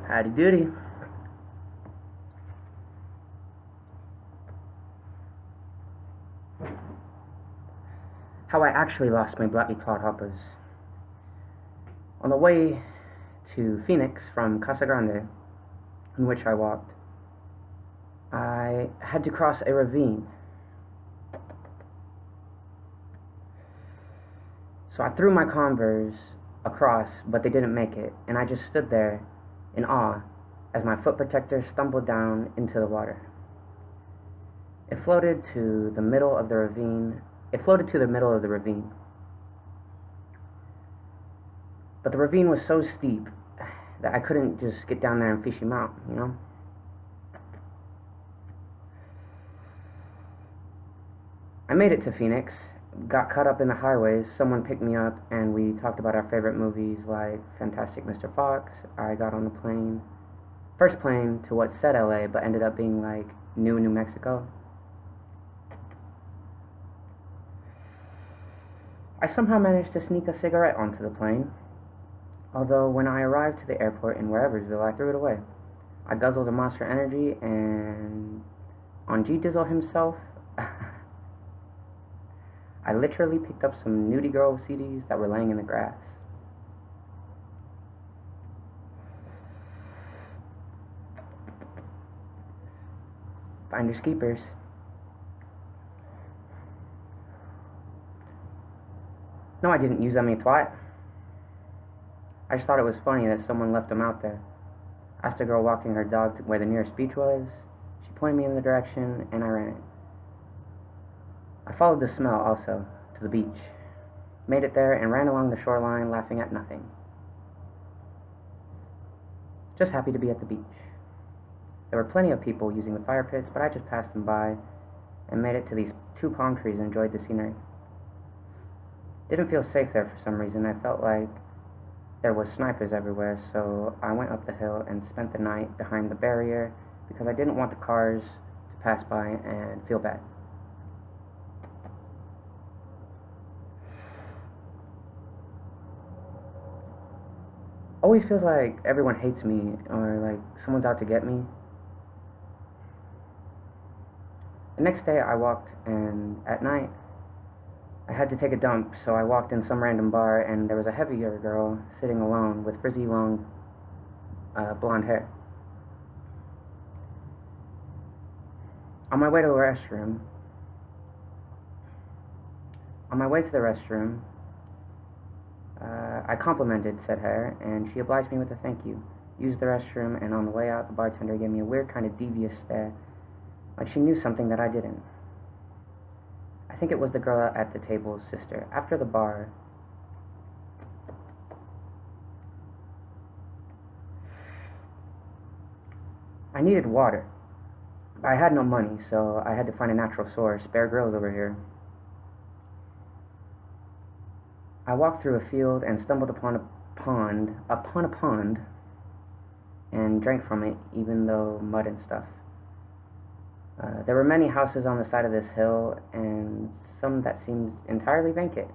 Howdy doody. How I actually lost my bloody Clodhoppers. On the way to Phoenix from Casa Grande, in which I walked, I had to cross a ravine. So I threw my Converse across, but they didn't make it, and I just stood there in awe as my foot protector stumbled down into the water. It floated to the middle of the ravine. But the ravine was so steep that I couldn't just get down there and fish him out, you know? I made it to Phoenix, got caught up in the highways, someone picked me up, and we talked about our favorite movies like Fantastic Mr. Fox. I got on the plane, first plane to what said LA, but ended up being like New Mexico. I somehow managed to sneak a cigarette onto the plane, although when I arrived to the airport in Whereversville, I threw it away. I guzzled a Monster Energy, and on G Dizzle himself, I literally picked up some Nudie Girl CDs that were laying in the grass. Finders keepers. No, I didn't use them, you twat. I just thought it was funny that someone left them out there. Asked a girl walking her dog to where the nearest beach was. She pointed me in the direction, and I ran it. I followed the smell also to the beach. Made it there and ran along the shoreline, laughing at nothing. Just happy to be at the beach. There were plenty of people using the fire pits, but I just passed them by and made it to these 2 palm trees and enjoyed the scenery. Didn't feel safe there for some reason. I felt like there was snipers everywhere, so I went up the hill and spent the night behind the barrier because I didn't want the cars to pass by and feel bad. Always feels like everyone hates me or like someone's out to get me. The next day I walked, and at night I had to take a dump, so I walked in some random bar, and there was a heavier girl sitting alone with frizzy long blonde hair. On my way to the restroom, I complimented said hair, and she obliged me with a thank you. Used the restroom, and on the way out, the bartender gave me a weird kind of devious stare, like she knew something that I didn't. I think it was the girl at the table's sister. After the bar, I needed water. I had no money, so I had to find a natural source. Bear Grylls over here. I walked through a field and stumbled upon a pond, and drank from it, even though mud and stuff. There were many houses on the side of this hill, and some that seemed entirely vacant.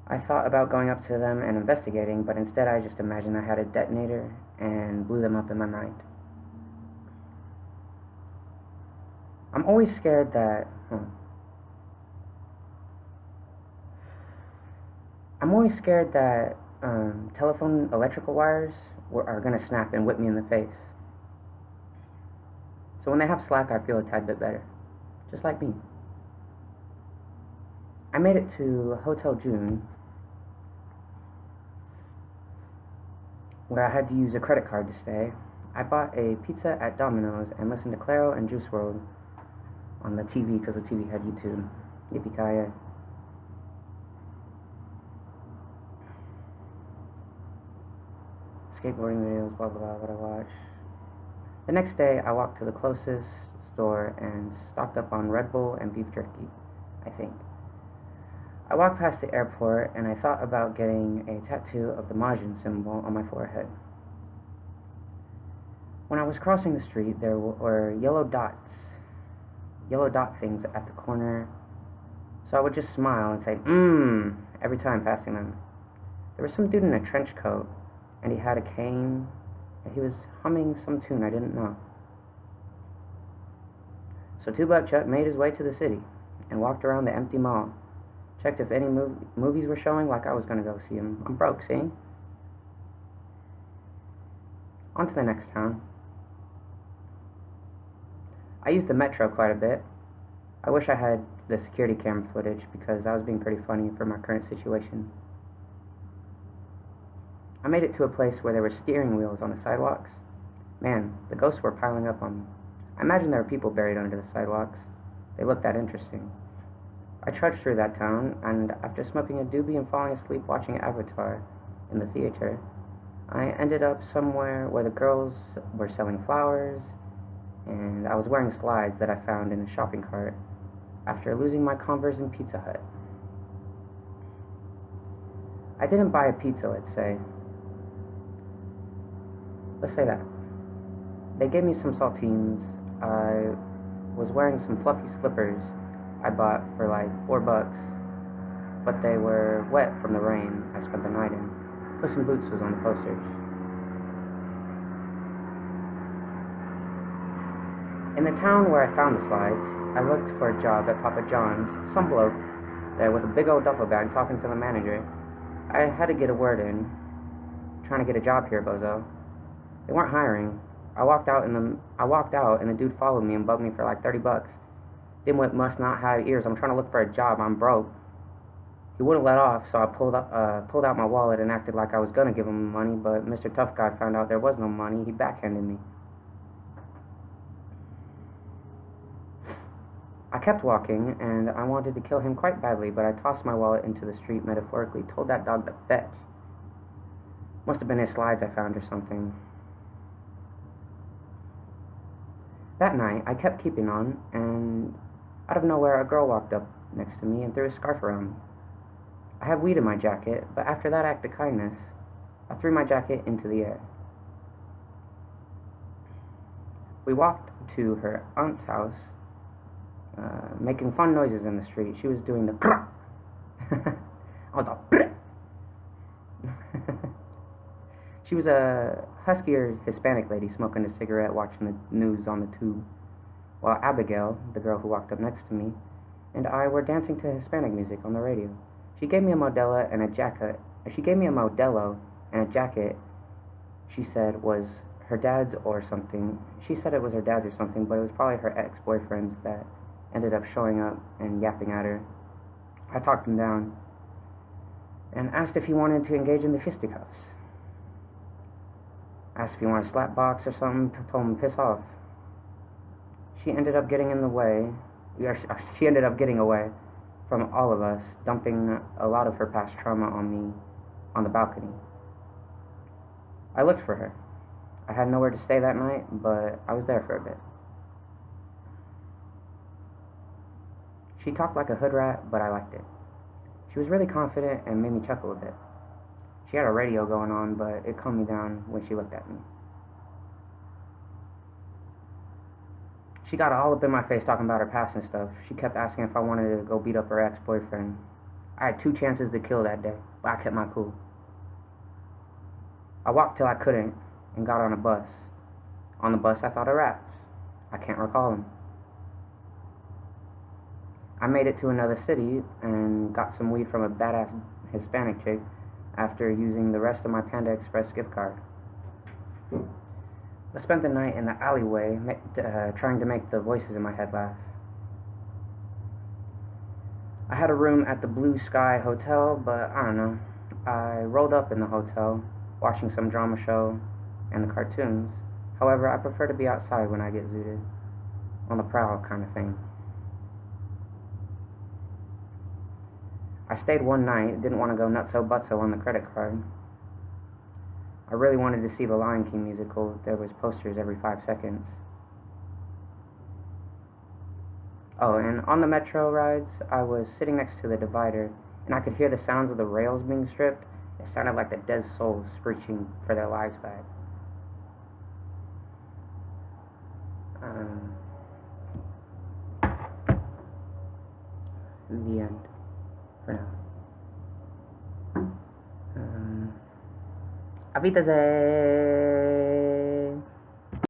I thought about going up to them and investigating, but instead I just imagined I had a detonator and blew them up in my mind. I'm always scared that... telephone electrical wires are going to snap and whip me in the face. So when they have slack, I feel a tad bit better. Just like me. I made it to Hotel June, where I had to use a credit card to stay. I bought a pizza at Domino's and listened to Claro and Juice WRLD on the TV because the TV had YouTube. Yippee-ki-yay. Skateboarding videos, blah blah blah, what I watch. The next day, I walked to the closest store and stocked up on Red Bull and beef jerky, I think. I walked past the airport, and I thought about getting a tattoo of the Majin symbol on my forehead. When I was crossing the street, there were yellow dot things at the corner, so I would just smile and say, every time passing them. There was some dude in a trench coat, and he had a cane He was humming some tune I didn't know. So Two Buck Chuck made his way to the city and walked around the empty mall. Checked if any movies were showing, like I was going to go see them. I'm broke, see? On to the next town. I used the metro quite a bit. I wish I had the security camera footage because I was being pretty funny for my current situation. I made it to a place where there were steering wheels on the sidewalks. Man, the ghosts were piling up on me. I imagine there were people buried under the sidewalks. They looked that interesting. I trudged through that town, and after smoking a doobie and falling asleep watching Avatar in the theater, I ended up somewhere where the girls were selling flowers, and I was wearing slides that I found in a shopping cart after losing my Converse in Pizza Hut. I didn't buy a pizza, let's say. Let's say that. They gave me some saltines. I was wearing some fluffy slippers I bought for like $4, but they were wet from the rain I spent the night in. Puss in Boots was on the posters. In the town where I found the slides, I looked for a job at Papa John's. Some bloke there with a big old duffel bag talking to the manager. I had to get a word in. Trying to get a job here, bozo. They weren't hiring. I walked out and the dude followed me and bugged me for like $30. Dimwit must not have ears. I'm trying to look for a job. I'm broke. He wouldn't let off, so I pulled out my wallet and acted like I was gonna give him money, but Mr. Tough Guy found out there was no money. He backhanded me. I kept walking, and I wanted to kill him quite badly, but I tossed my wallet into the street, metaphorically, told that dog to fetch. Must have been his slides I found or something. That night, I kept keeping on, and out of nowhere, a girl walked up next to me and threw a scarf around me. I had weed in my jacket, but after that act of kindness, I threw my jacket into the air. We walked to her aunt's house, making fun noises in the street. She was doing the I was like She was a huskier Hispanic lady smoking a cigarette, watching the news on the tube, while Abigail, the girl who walked up next to me, and I were dancing to Hispanic music on the radio. She gave me a Modelo and a jacket. She said was her dad's or something. She said it was her dad's or something, but it was probably her ex-boyfriend's that ended up showing up and yapping at her. I talked him down and asked if he wanted to engage in the fisticuffs. Asked if he wanted a slap box or something, told him piss off. She ended up getting away from all of us, dumping a lot of her past trauma on me on the balcony. I looked for her. I had nowhere to stay that night, but I was there for a bit. She talked like a hood rat, but I liked it. She was really confident and made me chuckle a bit. She had a radio going on, but it calmed me down when she looked at me. She got all up in my face talking about her past and stuff. She kept asking if I wanted to go beat up her ex-boyfriend. I had 2 chances to kill that day, but I kept my cool. I walked till I couldn't and got on a bus. On the bus, I thought of raps. I can't recall them. I made it to another city and got some weed from a badass Hispanic chick after using the rest of my Panda Express gift card. I spent the night in the alleyway trying to make the voices in my head laugh. I had a room at the Blue Sky Hotel, but I don't know. I rolled up in the hotel, watching some drama show and the cartoons. However, I prefer to be outside when I get zooted. On the prowl kind of thing. I stayed one night, didn't want to go nutso butso on the credit card. I really wanted to see the Lion King musical. There was posters every 5 seconds. Oh, and on the metro rides, I was sitting next to the divider, and I could hear the sounds of the rails being stripped. It sounded like the dead souls screeching for their lives back. The end. For now. Auf Wiedersehen!